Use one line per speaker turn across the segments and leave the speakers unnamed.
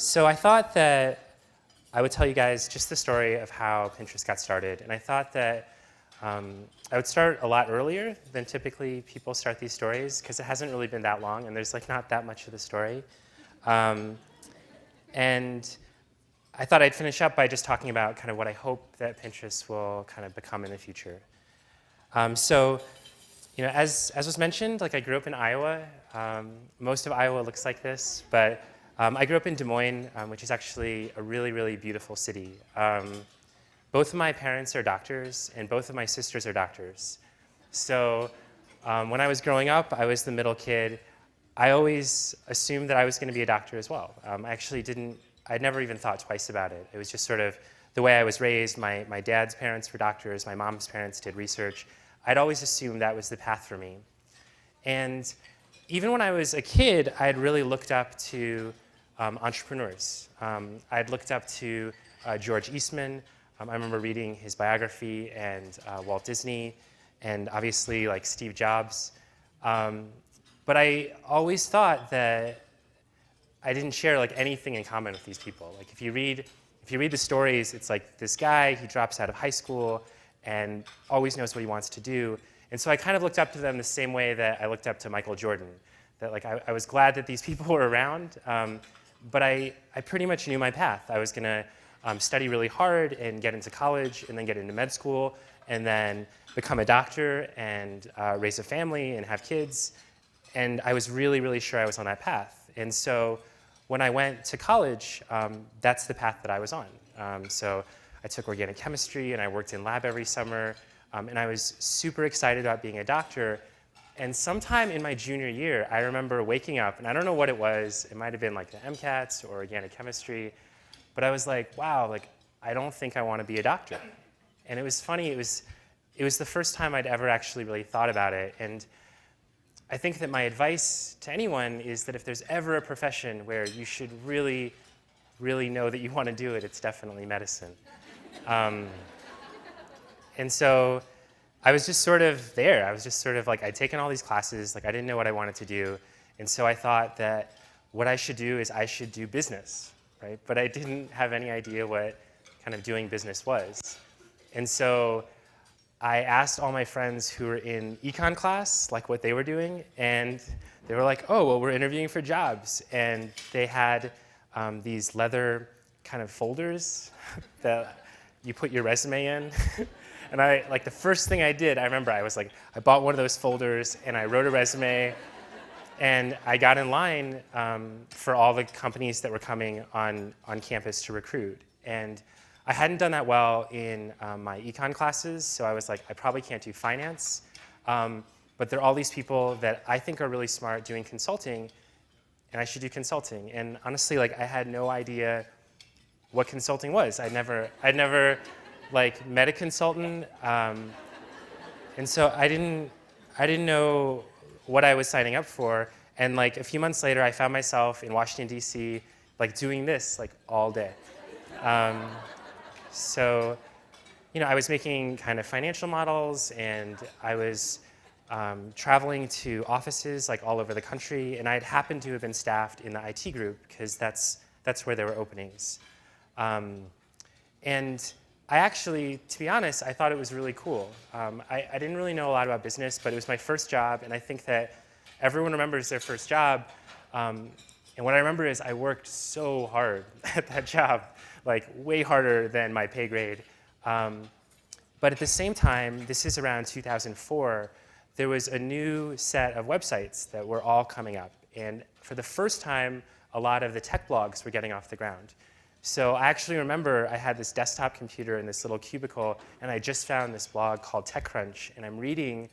So I thought that I would tell you guys just the story of how Pinterest got started. And I thought that I would start a lot earlier than typically people start these stories, because it hasn't really been that long, and there's like not that much of the story. And I thought I'd finish up by just talking about kind of what I hope that Pinterest will kind of become in the future. So, you know, as was mentioned, like I grew up in Iowa. Most of Iowa looks like this, but I grew up in Des Moines, which is actually a really, really beautiful city. Both of my parents are doctors, and both of my sisters are doctors. So when I was growing up, I was the middle kid. I always assumed that I was going to be a doctor as well. I'd never even thought twice about it. It was just sort of the way I was raised. My dad's parents were doctors. My mom's parents did research. I'd always assumed that was the path for me. And even when I was a kid, I had really looked up to entrepreneurs. I'd looked up to George Eastman. I remember reading his biography, and Walt Disney, and obviously like Steve Jobs. But I always thought that I didn't share like anything in common with these people. Like if you read the stories, it's like this guy, he drops out of high school and always knows what he wants to do. And so I kind of looked up to them the same way that I looked up to Michael Jordan. That like I was glad that these people were around, but I pretty much knew my path. I was going to study really hard and get into college and then get into med school and then become a doctor and raise a family and have kids. And I was really, really sure I was on that path. And so when I went to college, that's the path that I was on. So I took organic chemistry and I worked in lab every summer. And I was super excited about being a doctor. And sometime in my junior year, I remember waking up, and I don't know what it was. It might have been like the MCATs or organic chemistry. But I was like, wow, like I don't think I want to be a doctor. And it was funny. It was the first time I'd ever actually really thought about it. And I think that my advice to anyone is that if there's ever a profession where you should really, really know that you want to do it, it's definitely medicine. And so I was just sort of there. I was just sort of like, I'd taken all these classes, like I didn't know what I wanted to do. And so I thought that what I should do is I should do business, right? But I didn't have any idea what kind of doing business was. And so I asked all my friends who were in econ class, like what they were doing, and they were like, oh, well, we're interviewing for jobs. And they had these leather kind of folders that you put your resume in. And like the first thing I did, I remember I bought one of those folders and I wrote a resume, and I got in line for all the companies that were coming on campus to recruit. And I hadn't done that well in my econ classes, so I was like, I probably can't do finance. But there are all these people that I think are really smart doing consulting, and I should do consulting. And honestly, like I had no idea what consulting was. I'd never like met a consultant, and so I didn't know what I was signing up for. And like a few months later, I found myself in Washington D.C. like doing this like all day. So, you know, I was making kind of financial models, and I was traveling to offices like all over the country, and I'd happened to have been staffed in the IT group because that's where there were openings. And I actually, to be honest, I thought it was really cool. I didn't really know a lot about business, but it was my first job, and I think that everyone remembers their first job. And what I remember is I worked so hard at that job, like way harder than my pay grade. But at the same time, this is around 2004, there was a new set of websites that were all coming up. And for the first time, a lot of the tech blogs were getting off the ground. So I actually remember I had this desktop computer in this little cubicle, and I just found this blog called TechCrunch, and I'm reading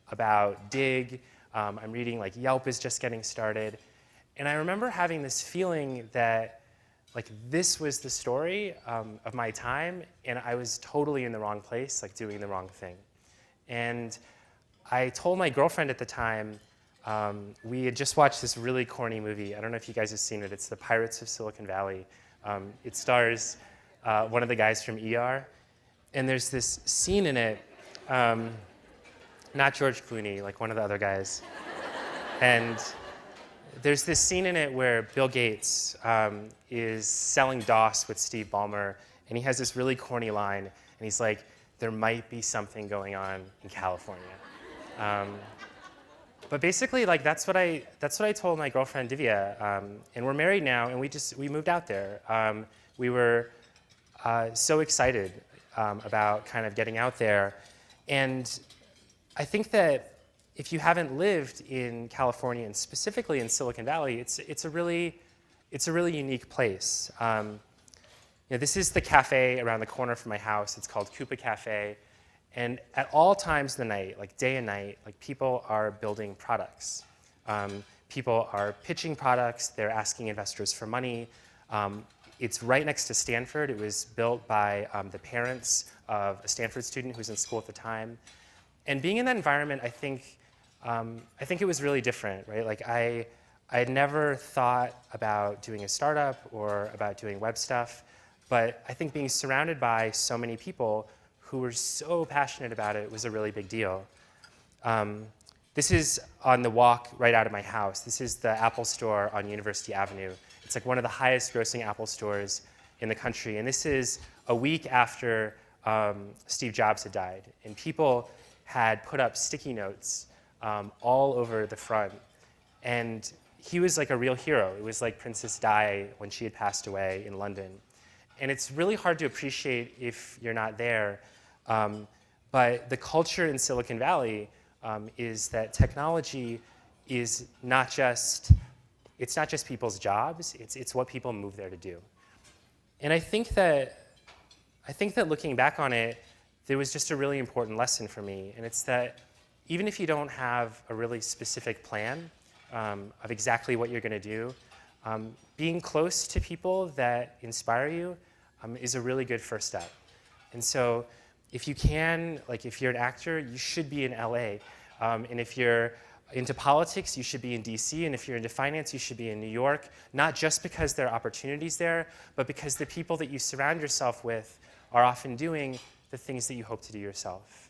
about Dig. I'm reading like Yelp is just getting started. And I remember having this feeling that like this was the story of my time, and I was totally in the wrong place, like doing the wrong thing. And I told my girlfriend at the time, we had just watched this really corny movie. I don't know if you guys have seen it. It's The Pirates of Silicon Valley. It stars one of the guys from ER. And there's this scene in it, not George Clooney, like one of the other guys. And there's this scene in it where Bill Gates is selling DOS with Steve Ballmer, and he has this really corny line, and he's like, there might be something going on in California. But basically, like that's what I told my girlfriend Divya, and we're married now, and we moved out there. We were so excited about kind of getting out there, and I think that if you haven't lived in California and specifically in Silicon Valley, it's a really unique place. This is the cafe around the corner from my house. It's called Coupa Cafe. And at all times of the night, like day and night, like people are building products. People are pitching products. They're asking investors for money. It's right next to Stanford. It was built by the parents of a Stanford student who was in school at the time. And being in that environment, I think it was really different, right? Like I had never thought about doing a startup or about doing web stuff, but I think being surrounded by so many people who were so passionate about it was a really big deal. This is on the walk right out of my house. This is the Apple store on University Avenue. It's like one of the highest grossing Apple stores in the country. And this is a week after Steve Jobs had died. And people had put up sticky notes all over the front. And he was like a real hero. It was like Princess Di when she had passed away in London. And it's really hard to appreciate if you're not there. But the culture in Silicon Valley is that technology is not just people's jobs, it's what people move there to do. And I think that looking back on it, there was just a really important lesson for me, and it's that even if you don't have a really specific plan of exactly what you're going to do, being close to people that inspire you is a really good first step. And so if you can, like if you're an actor, you should be in LA. And if you're into politics, you should be in DC. And if you're into finance, you should be in New York, not just because there are opportunities there, but because the people that you surround yourself with are often doing the things that you hope to do yourself.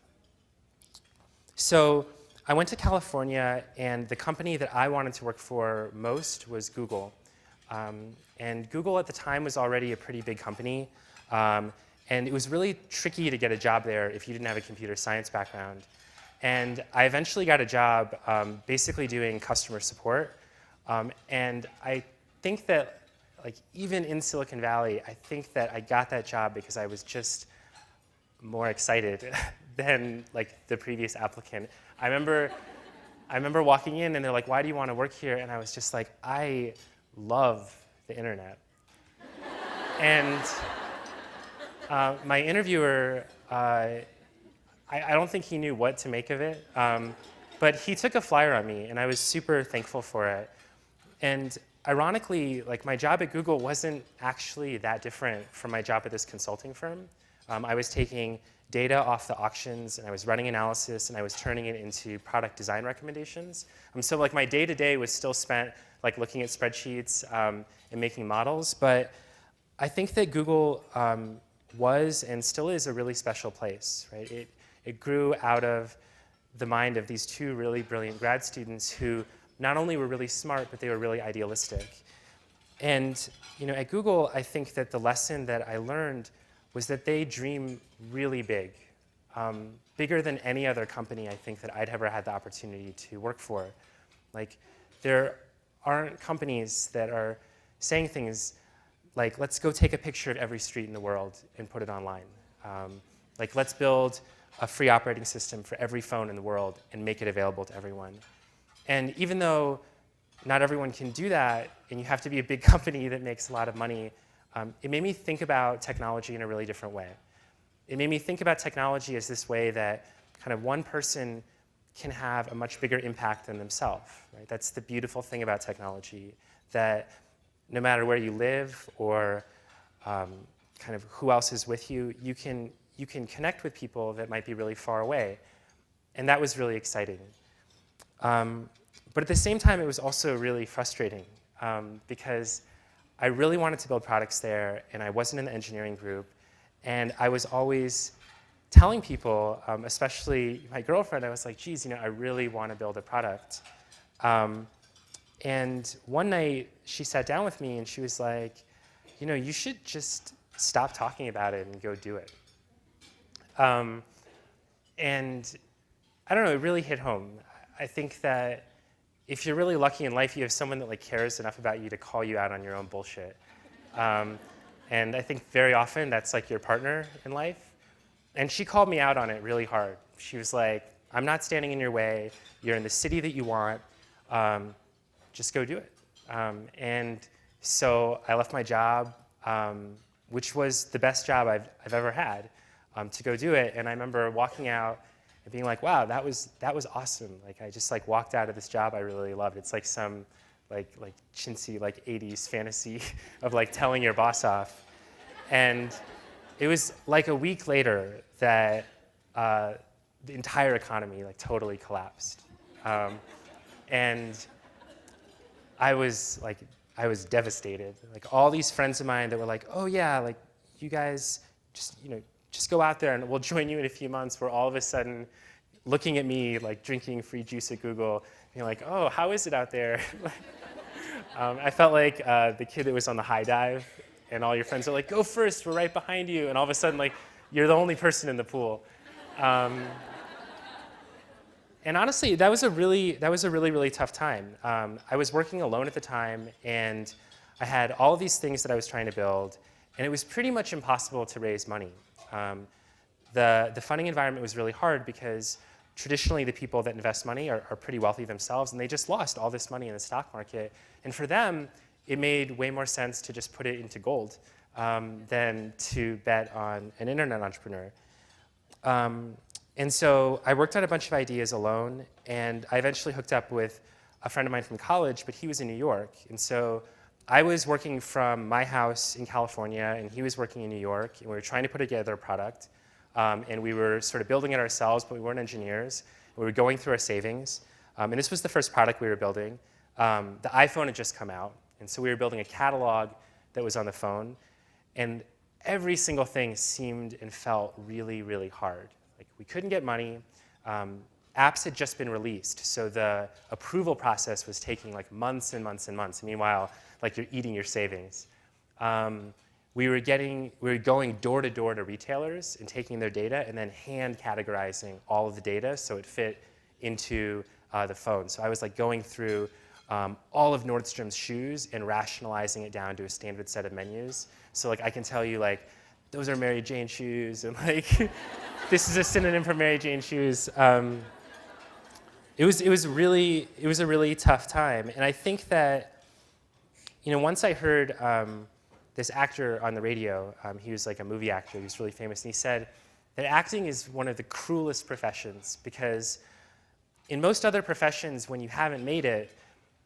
So I went to California, and the company that I wanted to work for most was Google. And Google at the time was already a pretty big company. And it was really tricky to get a job there if you didn't have a computer science background. And I eventually got a job basically doing customer support. And I think that, like, even in Silicon Valley, I think that I got that job because I was just more excited than like the previous applicant. I remember walking in and they're like, why do you want to work here? And I was just like, I love the internet. And my interviewer, I don't think he knew what to make of it, but he took a flyer on me, and I was super thankful for it. And ironically, like my job at Google wasn't actually that different from my job at this consulting firm. I was taking data off the auctions, and I was running analysis, and I was turning it into product design recommendations. So like my day-to-day was still spent like looking at spreadsheets and making models, but I think that Google was and still is a really special place, right? It grew out of the mind of these two really brilliant grad students who not only were really smart, but they were really idealistic. And at Google, I think that the lesson that I learned was that they dream really big, bigger than any other company I think that I'd ever had the opportunity to work for. Like, there aren't companies that are saying things like, let's go take a picture of every street in the world and put it online. Like, let's build a free operating system for every phone in the world and make it available to everyone. And even though not everyone can do that, and you have to be a big company that makes a lot of money, it made me think about technology in a really different way. It made me think about technology as this way that kind of one person can have a much bigger impact than themselves. Right? That's the beautiful thing about technology, that no matter where you live or kind of who else is with you, you can connect with people that might be really far away. And that was really exciting. But at the same time, it was also really frustrating because I really wanted to build products there, and I wasn't in the engineering group. And I was always telling people, especially my girlfriend, I was like, geez, I really want to build a product. And one night, she sat down with me and she was like, you should just stop talking about it and go do it. And I don't know, it really hit home. I think that if you're really lucky in life, you have someone that cares enough about you to call you out on your own bullshit. And I think very often that's your partner in life. And she called me out on it really hard. She was like, I'm not standing in your way. You're in the city that you want. Just go do it. And so I left my job, which was the best job I've ever had, to go do it. And I remember walking out and being like, wow, that was awesome. I just walked out of this job I really loved. It's some chintzy 80s fantasy of telling your boss off. And it was a week later that the entire economy totally collapsed. And I was devastated. All these friends of mine that were like, oh yeah, you guys just go out there and we'll join you in a few months, were all of a sudden looking at me drinking free juice at Google, being like, oh, how is it out there? I felt like the kid that was on the high dive, and all your friends are like, go first, we're right behind you, and all of a sudden you're the only person in the pool. And honestly, that was a really, really tough time. I was working alone at the time, and I had all of these things that I was trying to build, and it was pretty much impossible to raise money. The funding environment was really hard because traditionally the people that invest money are pretty wealthy themselves, and they just lost all this money in the stock market. And for them, it made way more sense to just put it into gold than to bet on an internet entrepreneur. And so I worked on a bunch of ideas alone, and I eventually hooked up with a friend of mine from college, but he was in New York. And so I was working from my house in California, and he was working in New York, and we were trying to put together a product. And we were sort of building it ourselves, but we weren't engineers. We were going through our savings. And this was the first product we were building. The iPhone had just come out, and so we were building a catalog that was on the phone. And every single thing seemed and felt really, really hard. We couldn't get money. Apps had just been released, so the approval process was taking months and months and months. And meanwhile, you're eating your savings. We were going door to door to retailers and taking their data and then hand categorizing all of the data so it fit into the phone. So I was going through all of Nordstrom's shoes and rationalizing it down to a standard set of menus. So I can tell you those are Mary Jane shoes, and this is a synonym for Mary Jane shoes. It was a really tough time, and I think that once I heard this actor on the radio, he was a movie actor, he was really famous, and he said that acting is one of the cruelest professions because in most other professions, when you haven't made it,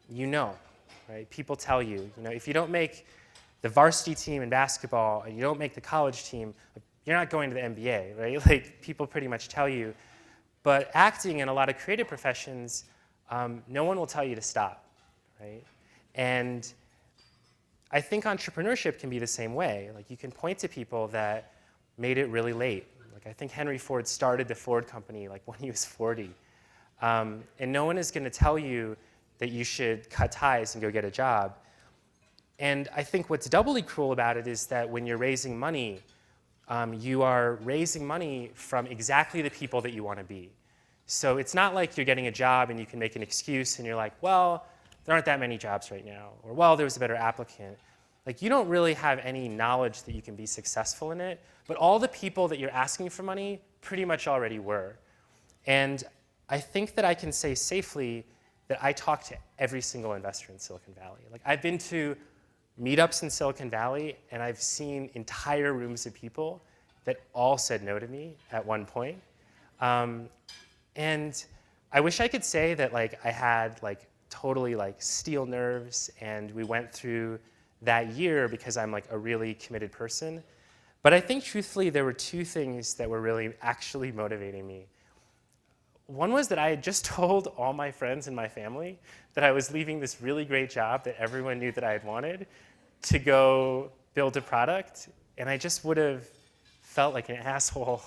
right? People tell you, if you don't make the varsity team in basketball and you don't make the college team, you're not going to the NBA, right? People pretty much tell you. But acting in a lot of creative professions, no one will tell you to stop, right? And I think entrepreneurship can be the same way. You can point to people that made it really late. I think Henry Ford started the Ford company when he was 40. And no one is going to tell you that you should cut ties and go get a job. And I think what's doubly cruel about it is that when you're raising money, you are raising money from exactly the people that you want to be. So it's not like you're getting a job and you can make an excuse and you're like, well, there aren't that many jobs right now, or well, there was a better applicant. You don't really have any knowledge that you can be successful in it, but all the people that you're asking for money pretty much already were. And I think that I can say safely that I talk to every single investor in Silicon Valley. I've been to meetups in Silicon Valley, and I've seen entire rooms of people that all said no to me at one point. And I wish I could say that I had totally steel nerves and we went through that year because I'm a really committed person. But I think truthfully there were two things that were really actually motivating me. One was that I had just told all my friends and my family that I was leaving this really great job that everyone knew that I had wanted to go build a product, and I just would have felt like an asshole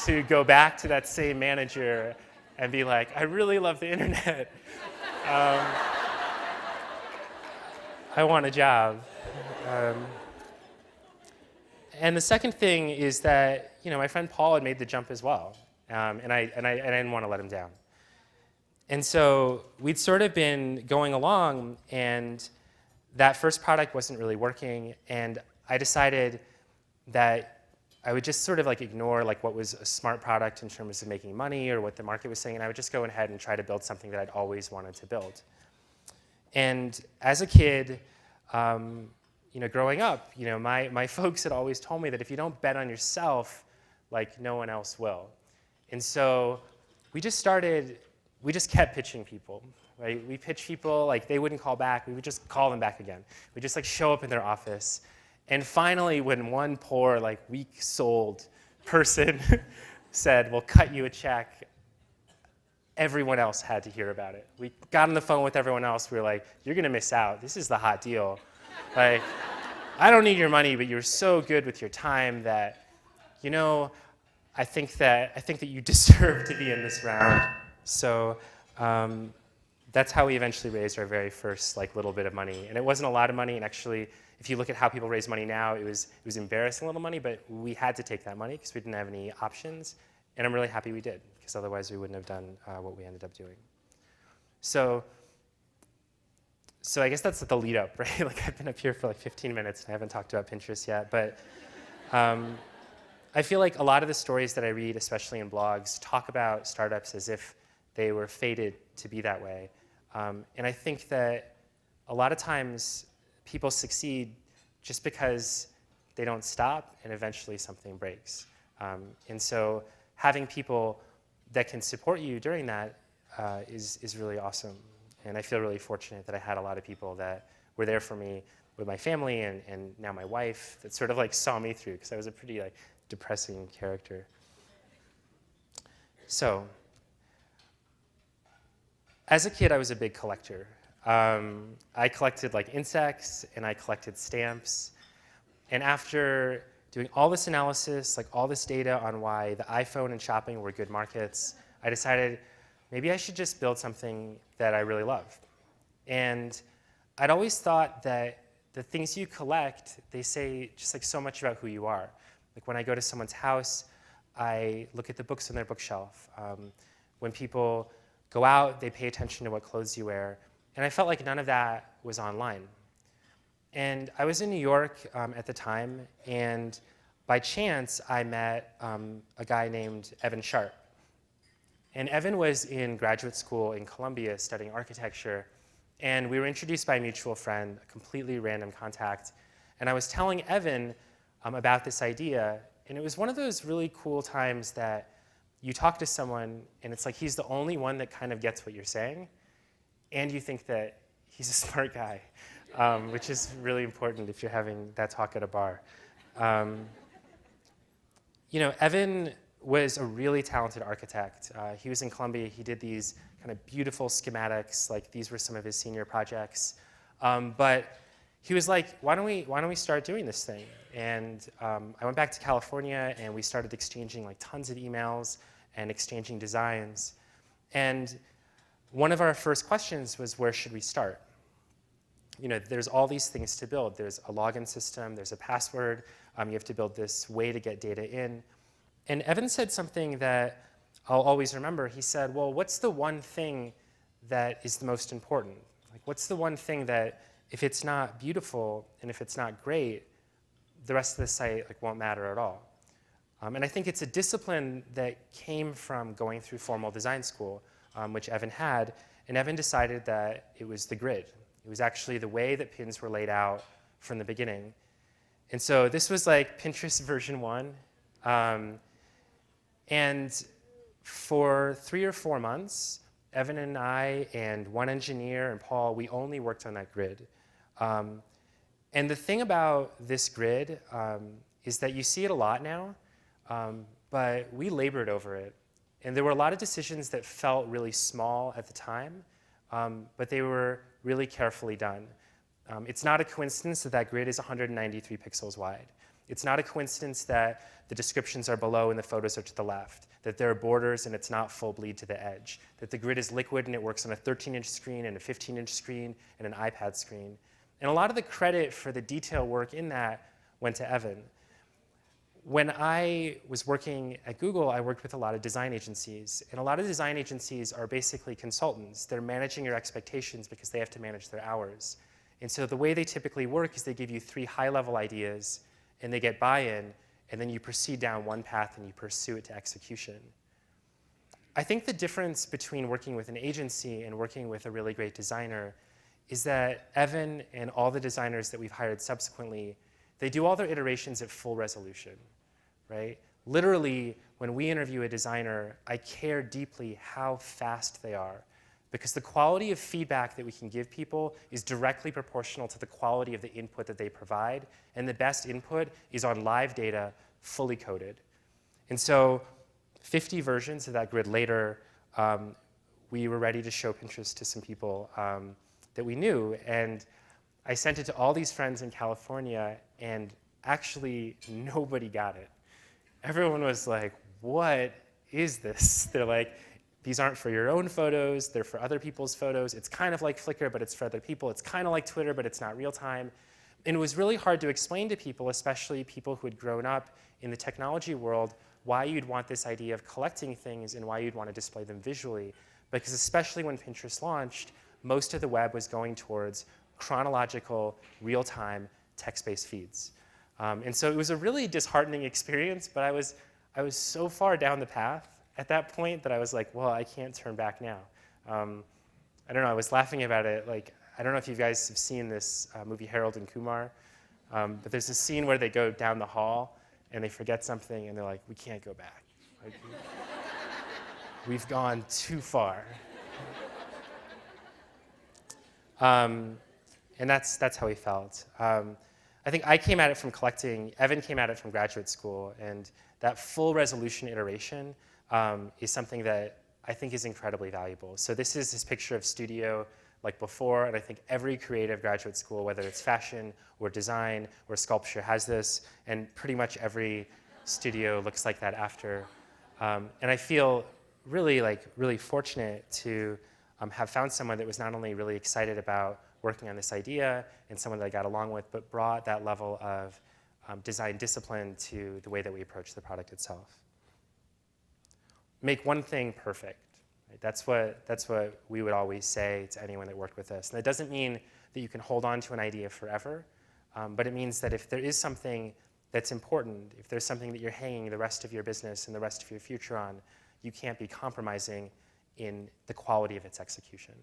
to go back to that same manager and be like, I really love the internet. I want a job. And the second thing is that, my friend Paul had made the jump as well, and I didn't want to let him down. And so we'd sort of been going along, and that first product wasn't really working, and I decided that I would just sort of ignore what was a smart product in terms of making money or what the market was saying, and I would just go ahead and try to build something that I'd always wanted to build. And as a kid, growing up, my folks had always told me that if you don't bet on yourself, no one else will. And so we just kept pitching people, right? We pitched people, they wouldn't call back. We would just call them back again. We'd just show up in their office. And finally, when one poor, weak-souled person said, we'll cut you a check, everyone else had to hear about it. We got on the phone with everyone else. We were like, you're going to miss out. This is the hot deal. I don't need your money, but you're so good with your time that, I think that you deserve to be in this round. So that's how we eventually raised our very first little bit of money. And it wasn't a lot of money. And actually, if you look at how people raise money now, it was embarrassing little money. But we had to take that money because we didn't have any options. And I'm really happy we did, because otherwise we wouldn't have done what we ended up doing. So I guess that's the lead up, right? I've been up here for 15 minutes and I haven't talked about Pinterest yet. But I feel a lot of the stories that I read, especially in blogs, talk about startups as if they were fated to be that way. And I think that a lot of times people succeed just because they don't stop and eventually something breaks. And so having people that can support you during that is really awesome. And I feel really fortunate that I had a lot of people that were there for me with my family and now my wife that sort of saw me through, because I was a pretty depressing character. So as a kid, I was a big collector. I collected insects and I collected stamps. And after doing all this analysis, all this data on why the iPhone and shopping were good markets, I decided maybe I should just build something that I really love. And I'd always thought that the things you collect, they say just so much about who you are. When I go to someone's house, I look at the books on their bookshelf. When people go out, they pay attention to what clothes you wear. And I felt none of that was online. And I was in New York at the time, and by chance, I met a guy named Evan Sharp. And Evan was in graduate school in Columbia studying architecture, and we were introduced by a mutual friend, a completely random contact. And I was telling Evan about this idea, and it was one of those really cool times that you talk to someone, and it's he's the only one that kind of gets what you're saying, and you think that he's a smart guy, which is really important if you're having that talk at a bar. Evan was a really talented architect. He was in Columbia. He did these kind of beautiful schematics. These were some of his senior projects. But he was like, why don't we start doing this thing? And I went back to California, and we started exchanging tons of emails and exchanging designs. And one of our first questions was, where should we start? There's all these things to build. There's a login system. There's a password. You have to build this way to get data in. And Evan said something that I'll always remember. He said, well, what's the one thing that is the most important? What's the one thing that if it's not beautiful and if it's not great, the rest of the site won't matter at all? And I think it's a discipline that came from going through formal design school, which Evan had. And Evan decided that it was the grid. It was actually the way that pins were laid out from the beginning. And so this was Pinterest version 1. And for 3 or 4 months, Evan and I and one engineer and Paul, we only worked on that grid. And the thing about this grid is that you see it a lot now, but we labored over it. And there were a lot of decisions that felt really small at the time, but they were really carefully done. It's not a coincidence that that grid is 193 pixels wide. It's not a coincidence that the descriptions are below and the photos are to the left, that there are borders and it's not full bleed to the edge, that the grid is liquid and it works on a 13-inch screen and a 15-inch screen and an iPad screen. And a lot of the credit for the detail work in that went to Evan. When I was working at Google, I worked with a lot of design agencies. And a lot of design agencies are basically consultants. They're managing your expectations because they have to manage their hours. And so the way they typically work is they give you 3 high-level ideas, and they get buy-in, and then you proceed down one path and you pursue it to execution. I think the difference between working with an agency and working with a really great designer is that Evan and all the designers that we've hired subsequently, they do all their iterations at full resolution, right? Literally, when we interview a designer, I care deeply how fast they are, because the quality of feedback that we can give people is directly proportional to the quality of the input that they provide, and the best input is on live data, fully coded. And so 50 versions of that grid later, we were ready to show Pinterest to some people that we knew, and I sent it to all these friends in California, and actually nobody got it. Everyone was like, what is this? They're like, these aren't for your own photos, they're for other people's photos. It's kind of like Flickr, but it's for other people. It's kind of like Twitter, but it's not real time. And it was really hard to explain to people, especially people who had grown up in the technology world, why you'd want this idea of collecting things and why you'd want to display them visually. Because especially when Pinterest launched, most of the web was going towards chronological, real-time, text-based feeds. And so it was a really disheartening experience, but I was so far down the path at that point that I was like, well, I can't turn back now. I don't know, I was laughing about it. Like, I don't know if you guys have seen this movie Harold and Kumar, but there's a scene where they go down the hall and they forget something and they're like, we can't go back. Like, we've gone too far. And that's how he felt. I think I came at it from collecting, Evan came at it from graduate school, and that full resolution iteration is something that I think is incredibly valuable. So this is his picture of studio like before, and I think every creative graduate school, whether it's fashion or design or sculpture, has this, and pretty much every studio looks like that after. And I feel really fortunate to have found someone that was not only really excited about working on this idea and someone that I got along with, but brought that level of design discipline to the way that we approach the product itself. Make one thing perfect. Right? That's what we would always say to anyone that worked with us. And that doesn't mean that you can hold on to an idea forever, but it means that if there is something that's important, if there's something that you're hanging the rest of your business and the rest of your future on, you can't be compromising in the quality of its execution.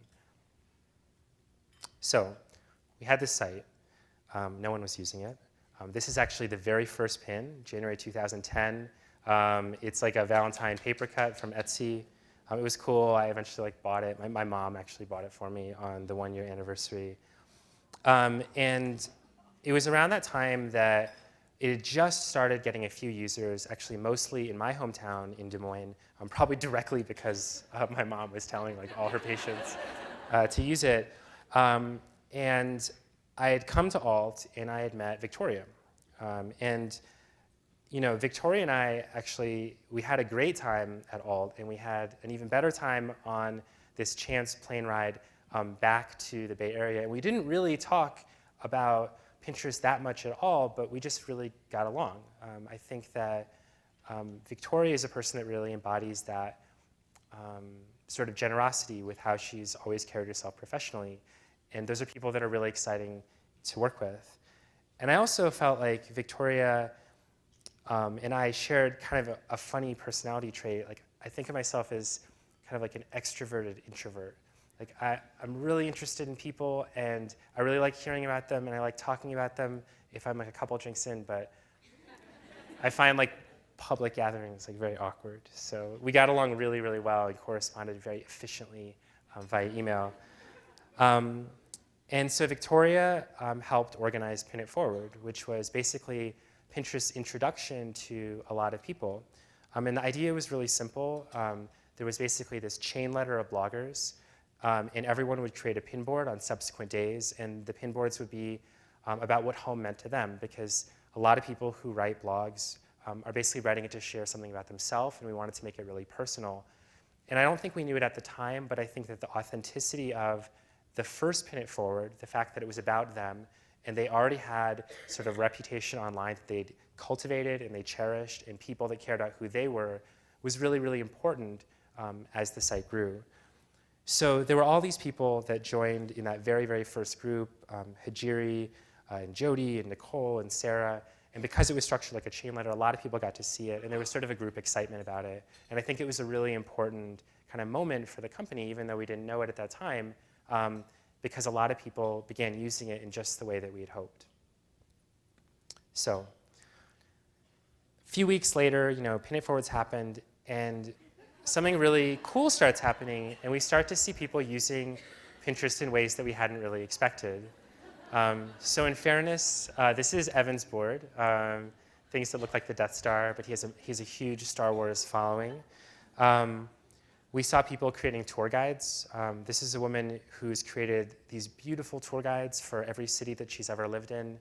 So we had this site. No one was using it. This is actually the very first pin, January 2010. It's like a Valentine paper cut from Etsy. It was cool. I eventually bought it. My mom actually bought it for me on the 1-year anniversary. And it was around that time that it had just started getting a few users, actually mostly in my hometown in Des Moines, probably directly because my mom was telling all her patients to use it. And I had come to Alt, and I had met Victoria. And Victoria and I actually, we had a great time at Alt, and we had an even better time on this chance plane ride back to the Bay Area. And we didn't really talk about Pinterest that much at all, but we just really got along. I think that Victoria is a person that really embodies that sort of generosity with how she's always carried herself professionally. And those are people that are really exciting to work with. And I also felt like Victoria and I shared kind of a funny personality trait. I think of myself as kind of like an extroverted introvert. I'm really interested in people, and I really like hearing about them, and I like talking about them if I'm a couple drinks in, but I find public gatherings very awkward. So we got along really, really well and corresponded very efficiently via email. And so Victoria helped organize Pin It Forward, which was basically Pinterest's introduction to a lot of people. And the idea was really simple. There was basically this chain letter of bloggers, and everyone would create a pin board on subsequent days, and the pin boards would be about what home meant to them, because a lot of people who write blogs are basically writing it to share something about themselves, and we wanted to make it really personal. And I don't think we knew it at the time, but I think that the authenticity of the first Pin It Forward, the fact that it was about them, and they already had sort of reputation online that they'd cultivated and they cherished, and people that cared about who they were, was really, really important as the site grew. So there were all these people that joined in that very, very first group, Hajiri and Jody and Nicole and Sarah, and because it was structured like a chain letter, a lot of people got to see it, and there was sort of a group excitement about it. And I think it was a really important kind of moment for the company, even though we didn't know it at that time, because a lot of people began using it in just the way that we had hoped. So a few weeks later, Pin It Forwards happened, and something really cool starts happening, and we start to see people using Pinterest in ways that we hadn't really expected. So in fairness, this is Evan's board, things that look like the Death Star, but he has a huge Star Wars following. We saw people creating tour guides. This is a woman who's created these beautiful tour guides for every city that she's ever lived in.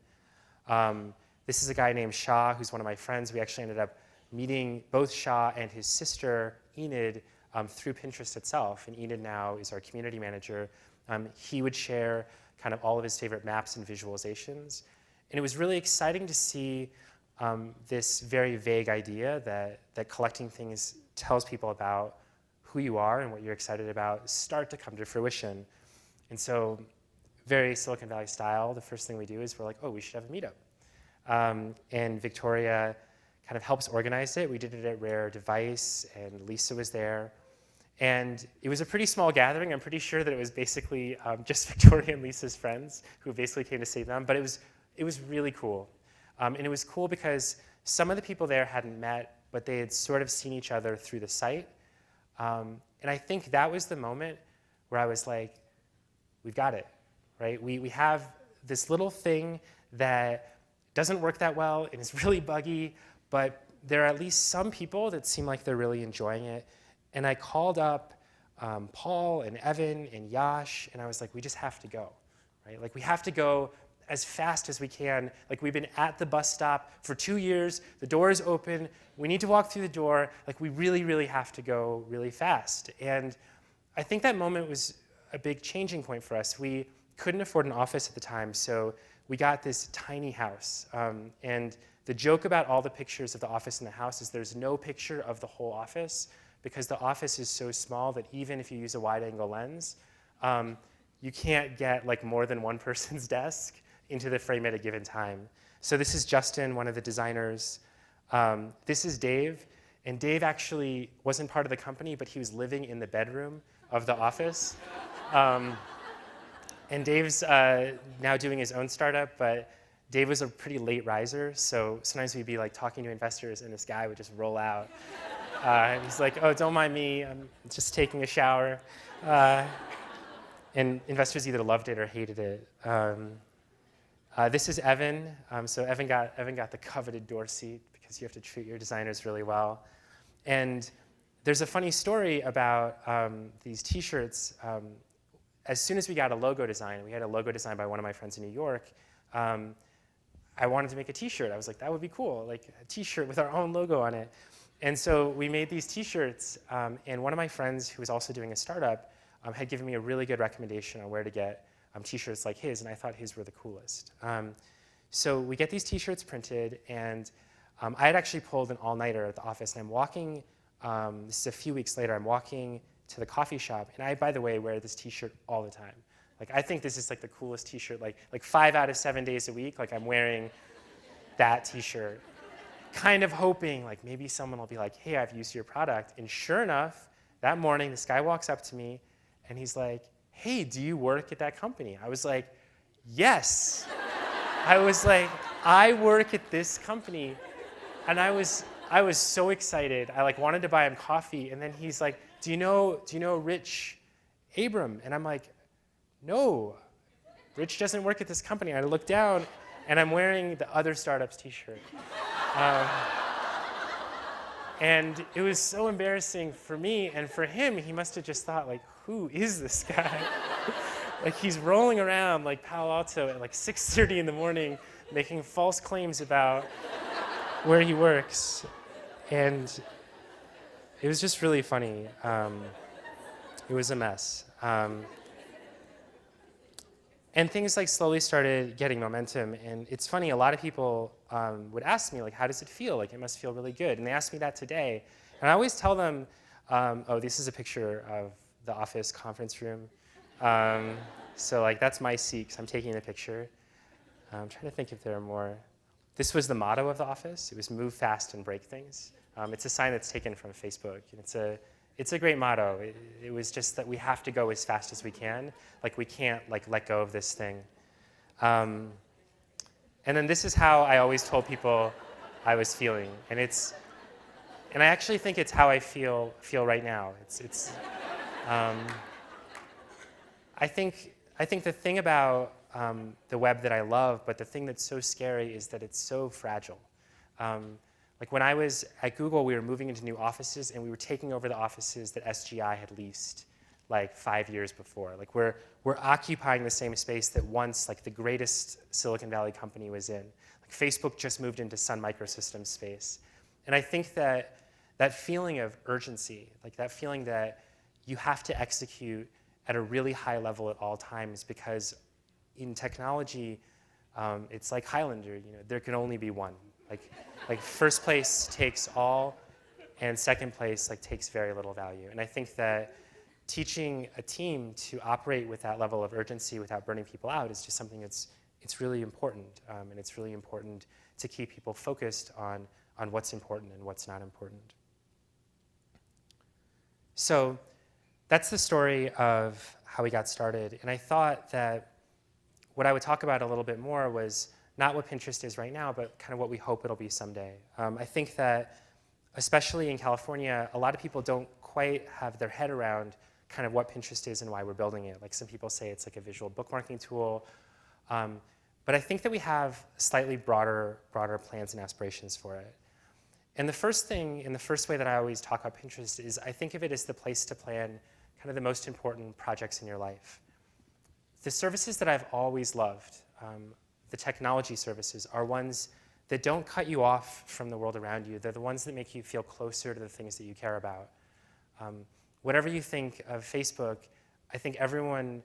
This is a guy named Shah, who's one of my friends. We actually ended up meeting both Shah and his sister, Enid, through Pinterest itself. And Enid now is our community manager. He would share kind of all of his favorite maps and visualizations. And it was really exciting to see this very vague idea that collecting things tells people about who you are and what you're excited about start to come to fruition. And so very Silicon Valley style, the first thing we do is we're like, oh, we should have a meetup. And Victoria kind of helps organize it. We did it at Rare Device, and Lisa was there. And it was a pretty small gathering. I'm pretty sure that it was basically just Victoria and Lisa's friends who basically came to see them. But it was really cool. And it was cool because some of the people there hadn't met, but they had sort of seen each other through the site. And I think that was the moment where I was like, we've got it, right? We have this little thing that doesn't work that well and is really buggy, but there are at least some people that seem like they're really enjoying it. And I called up Paul and Evan and Yash, and I was like, we just have to go, right? Like, we have to go as fast as we can. Like, we've been at the bus stop for 2 years. The door is open. We need to walk through the door. Like, we really, really have to go really fast. And I think that moment was a big changing point for us. We couldn't afford an office at the time, so we got this tiny house. And the joke about all the pictures of the office and the house is there's no picture of the whole office, because the office is so small that even if you use a wide-angle lens, you can't get like more than one person's desk into the frame at a given time. So this is Justin, one of the designers. This is Dave. And Dave actually wasn't part of the company, but he was living in the bedroom of the office. And Dave's now doing his own startup, but Dave was a pretty late riser, so sometimes we'd be like talking to investors, and this guy would just roll out. And he's like, oh, don't mind me, I'm just taking a shower. And investors either loved it or hated it. This is Evan. So Evan got the coveted door seat because you have to treat your designers really well. And there's a funny story about these T-shirts. As soon as we got a logo design, we had a logo design by one of my friends in New York, I wanted to make a T-shirt. I was like, that would be cool, like a T-shirt with our own logo on it. And so we made these T-shirts, and one of my friends who was also doing a startup had given me a really good recommendation on where to get T-shirts like his, and I thought his were the coolest. So we get these T-shirts printed, and I had actually pulled an all-nighter at the office, and I'm walking, this is a few weeks later, I'm walking to the coffee shop, and I, by the way, wear this T-shirt all the time. Like, I think this is like the coolest T-shirt, like 5 out of 7 days a week, like I'm wearing that T-shirt, kind of hoping like maybe someone will be like, hey, I've used your product. And sure enough, that morning, this guy walks up to me, and he's like, hey, do you work at that company? I was like, yes. I was like, I work at this company. And I was so excited. I like wanted to buy him coffee, and then he's like, do you know Rich Abram? And I'm like, no, Rich doesn't work at this company. And I look down, and I'm wearing the Other Startups T-shirt. And it was so embarrassing for me, and for him, he must have just thought, like, who is this guy? Like, he's rolling around like Palo Alto at like 6:30 in the morning, making false claims about where he works. And it was just really funny. It was a mess. And things like slowly started getting momentum. And it's funny, a lot of people would ask me, like, how does it feel? Like, it must feel really good. And they asked me that today. And I always tell them, oh, this is a picture of the office conference room. So like, that's my seat, because I'm taking the picture. I'm trying to think if there are more. This was the motto of the office. It was move fast and break things. It's a sign that's taken from Facebook. And it's a great motto. It was just that we have to go as fast as we can. Like, we can't like let go of this thing. And then this is how I always told people I was feeling. And I actually think it's how I feel right now. I think the thing about the web that I love, but the thing that's so scary is that it's so fragile. Like when I was at Google, we were moving into new offices, and we were taking over the offices that SGI had leased like 5 years before. Like we're occupying the same space that once like the greatest Silicon Valley company was in. Like Facebook just moved into Sun Microsystems space. And I think that feeling of urgency, like that feeling that you have to execute at a really high level at all times, because in technology, it's like Highlander, there can only be one. Like first place takes all, and second place like takes very little value. And I think that teaching a team to operate with that level of urgency without burning people out is just something it's really important, and it's really important to keep people focused on what's important and what's not important. So that's the story of how we got started. And I thought that what I would talk about a little bit more was not what Pinterest is right now, but kind of what we hope it'll be someday. I think that, especially in California, a lot of people don't quite have their head around kind of what Pinterest is and why we're building it. Like some people say it's like a visual bookmarking tool. But I think that we have slightly broader plans and aspirations for it. And the first thing, and the first way that I always talk about Pinterest is I think of it as the place to plan kind of the most important projects in your life. The services that I've always loved, the technology services, are ones that don't cut you off from the world around you. They're the ones that make you feel closer to the things that you care about. Whatever you think of Facebook, I think everyone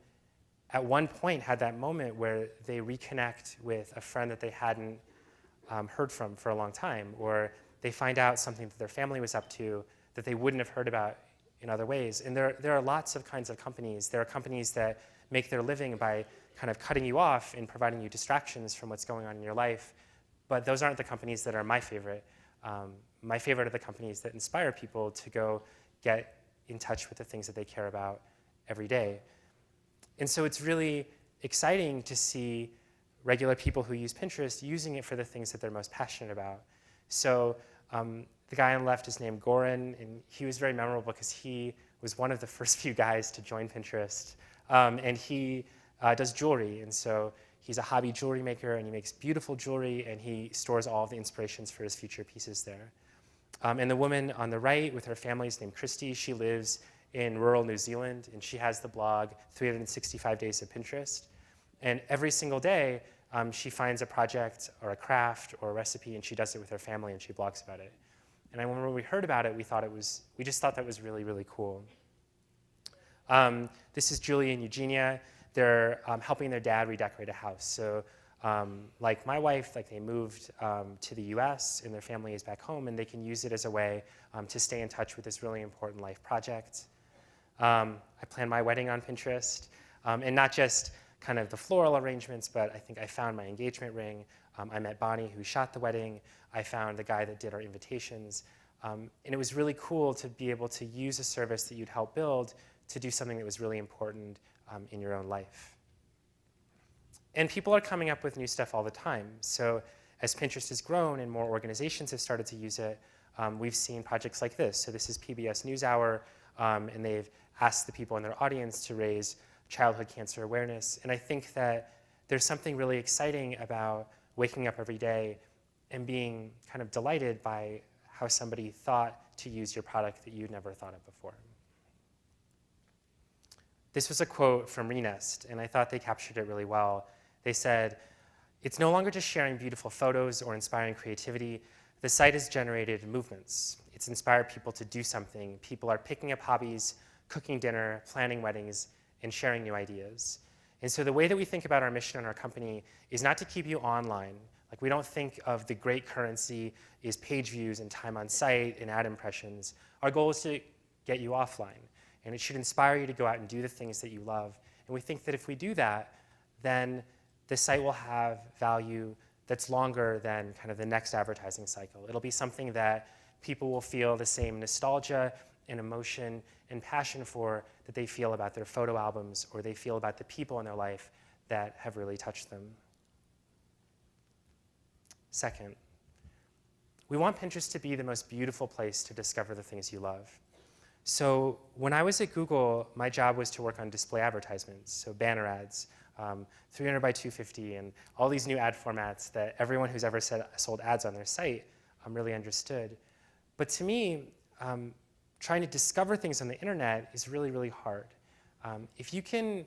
at one point had that moment where they reconnect with a friend that they hadn't heard from for a long time, or they find out something that their family was up to that they wouldn't have heard about in other ways. And there are lots of kinds of companies. There are companies that make their living by kind of cutting you off and providing you distractions from what's going on in your life. But those aren't the companies that are my favorite. My favorite are the companies that inspire people to go get in touch with the things that they care about every day. And so it's really exciting to see regular people who use Pinterest using it for the things that they're most passionate about. So the guy on the left is named Goran, and he was very memorable because he was one of the first few guys to join Pinterest. And he does jewelry, and so he's a hobby jewelry maker, and he makes beautiful jewelry, and he stores all of the inspirations for his future pieces there. And the woman on the right with her family is named Christy. She lives in rural New Zealand, and she has the blog 365 Days of Pinterest. And every single day, she finds a project or a craft or a recipe, and she does it with her family, and she blogs about it. And I remember when we heard about it, we just thought that was really, really cool. This is Julie and Eugenia. They're helping their dad redecorate a house. So like my wife, like they moved to the US, and their family is back home, and they can use it as a way to stay in touch with this really important life project. I planned my wedding on Pinterest, and not just kind of the floral arrangements, but I think I found my engagement ring. I met Bonnie, who shot the wedding. I found the guy that did our invitations. And it was really cool to be able to use a service that you'd help build to do something that was really important in your own life. And people are coming up with new stuff all the time. So as Pinterest has grown and more organizations have started to use it, we've seen projects like this. So this is PBS NewsHour, and they've asked the people in their audience to raise childhood cancer awareness. And I think that there's something really exciting about waking up every day and being kind of delighted by how somebody thought to use your product that you'd never thought of before. This was a quote from Renest, and I thought they captured it really well. They said, "It's no longer just sharing beautiful photos or inspiring creativity. The site has generated movements. It's inspired people to do something. People are picking up hobbies, cooking dinner, planning weddings, and sharing new ideas. And so the way that we think about our mission in our company is not to keep you online. Like, we don't think of the great currency is page views and time on site and ad impressions. Our goal is to get you offline. And it should inspire you to go out and do the things that you love. And we think that if we do that, then the site will have value that's longer than kind of the next advertising cycle. It'll be something that people will feel the same nostalgia and emotion and passion for that they feel about their photo albums or they feel about the people in their life that have really touched them. Second, we want Pinterest to be the most beautiful place to discover the things you love. So when I was at Google, my job was to work on display advertisements, so banner ads, 300 by 250, and all these new ad formats that everyone who's ever sold ads on their site really understood. But to me, trying to discover things on the internet is really, really hard. If you can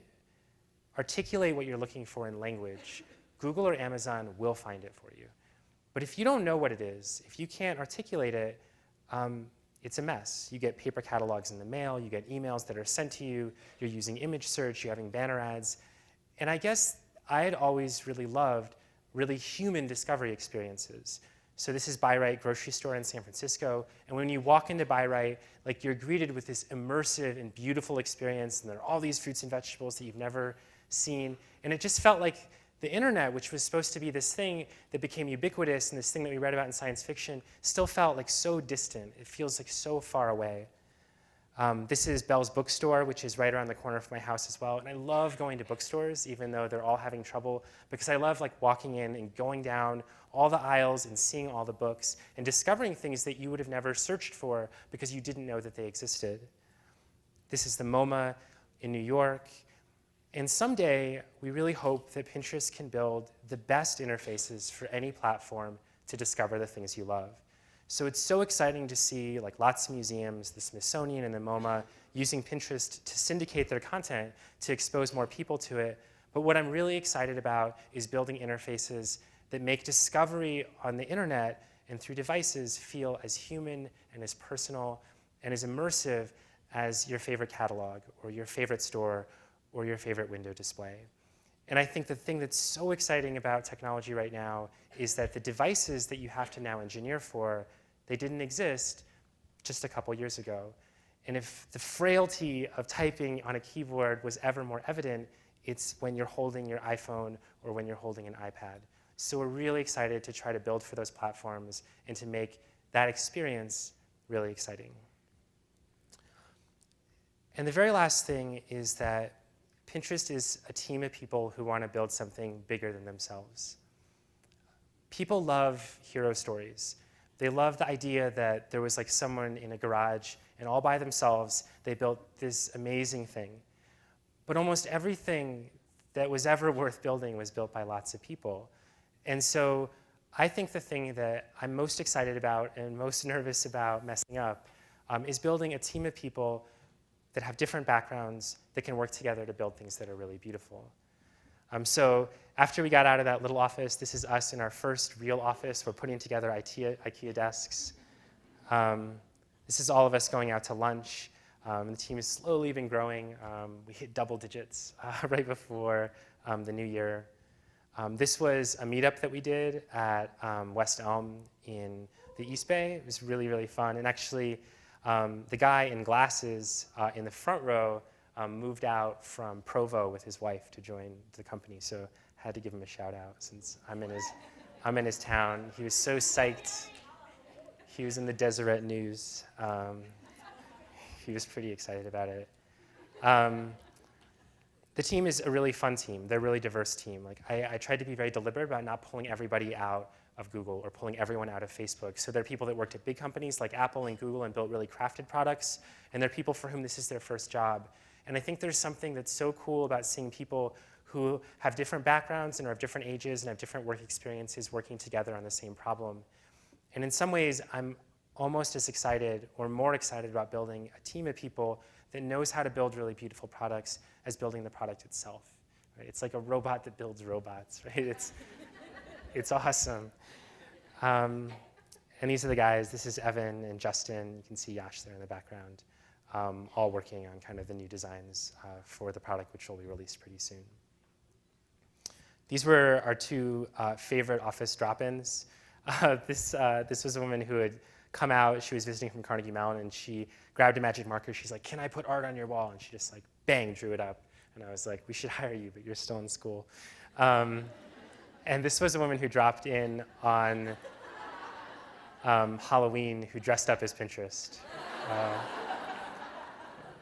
articulate what you're looking for in language, Google or Amazon will find it for you. But if you don't know what it is, if you can't articulate it, it's a mess. You get paper catalogs in the mail, you get emails that are sent to you, you're using image search, you're having banner ads. And I guess I had always really loved really human discovery experiences. So this is Buy Right grocery store in San Francisco. And when you walk into Buy Right, like, you're greeted with this immersive and beautiful experience. And there are all these fruits and vegetables that you've never seen. And it just felt like the internet, which was supposed to be this thing that became ubiquitous and this thing that we read about in science fiction, still felt like so distant. It feels like so far away. This is Bell's bookstore, which is right around the corner from my house as well. And I love going to bookstores, even though they're all having trouble, because I love like walking in and going down all the aisles and seeing all the books and discovering things that you would have never searched for because you didn't know that they existed. This is the MoMA in New York. And someday, we really hope that Pinterest can build the best interfaces for any platform to discover the things you love. So it's so exciting to see like lots of museums, the Smithsonian and the MoMA, using Pinterest to syndicate their content to expose more people to it. But what I'm really excited about is building interfaces that make discovery on the internet and through devices feel as human and as personal and as immersive as your favorite catalog or your favorite store or your favorite window display. And I think the thing that's so exciting about technology right now is that the devices that you have to now engineer for, they didn't exist just a couple years ago. And if the frailty of typing on a keyboard was ever more evident, it's when you're holding your iPhone or when you're holding an iPad. So we're really excited to try to build for those platforms and to make that experience really exciting. And the very last thing is that Pinterest is a team of people who want to build something bigger than themselves. People love hero stories. They love the idea that there was like someone in a garage and all by themselves, they built this amazing thing. But almost everything that was ever worth building was built by lots of people. And so I think the thing that I'm most excited about and most nervous about messing up is building a team of people that have different backgrounds that can work together to build things that are really beautiful. So after we got out of that little office, this is us in our first real office. We're putting together IKEA desks. This is all of us going out to lunch. The team has slowly been growing. We hit double digits right before the new year. This was a meetup that we did at West Elm in the East Bay. It was really, really fun. And actually, the guy in glasses in the front row moved out from Provo with his wife to join the company. So I had to give him a shout out since I'm in his town. He was so psyched. He was in the Deseret News. He was pretty excited about it. The team is a really fun team. They're a really diverse team. Like I tried to be very deliberate about not pulling everybody out of Google or pulling everyone out of Facebook. So there are people that worked at big companies like Apple and Google and built really crafted products, and there are people for whom this is their first job. And I think there's something that's so cool about seeing people who have different backgrounds and are of different ages and have different work experiences working together on the same problem. And in some ways, I'm almost as excited or more excited about building a team of people that knows how to build really beautiful products as building the product itself. Right? It's like a robot that builds robots, right? It's awesome. And these are the guys. This is Evan and Justin. You can see Yash there in the background, all working on kind of the new designs for the product, which will be released pretty soon. These were our two favorite office drop-ins. This was a woman who had come out. She was visiting from Carnegie Mellon, and she grabbed a magic marker. She's like, "Can I put art on your wall?" And she just like, bang, drew it up. And I was like, "We should hire you, but you're still in school." And this was a woman who dropped in on Halloween who dressed up as Pinterest,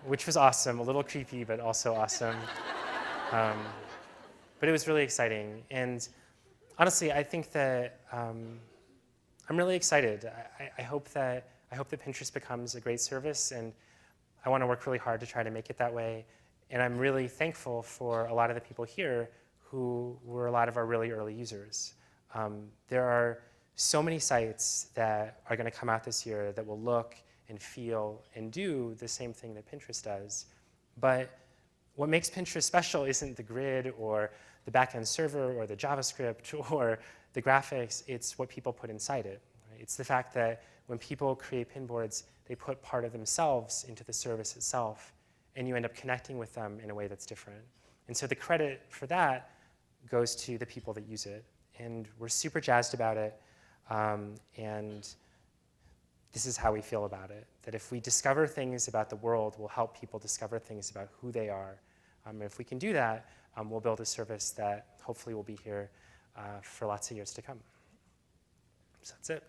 which was awesome, a little creepy, but also awesome. But it was really exciting. And honestly, I think that I'm really excited. I hope that Pinterest becomes a great service, and I want to work really hard to try to make it that way. And I'm really thankful for a lot of the people here who were a lot of our really early users. There are so many sites that are going to come out this year that will look and feel and do the same thing that Pinterest does. But what makes Pinterest special isn't the grid or the backend server or the JavaScript or the graphics. It's what people put inside it. Right? It's the fact that when people create pinboards, they put part of themselves into the service itself, and you end up connecting with them in a way that's different. And so the credit for that goes to the people that use it. And we're super jazzed about it. And this is how we feel about it, that if we discover things about the world, we'll help people discover things about who they are. And if we can do that, we'll build a service that hopefully will be here for lots of years to come. So that's it.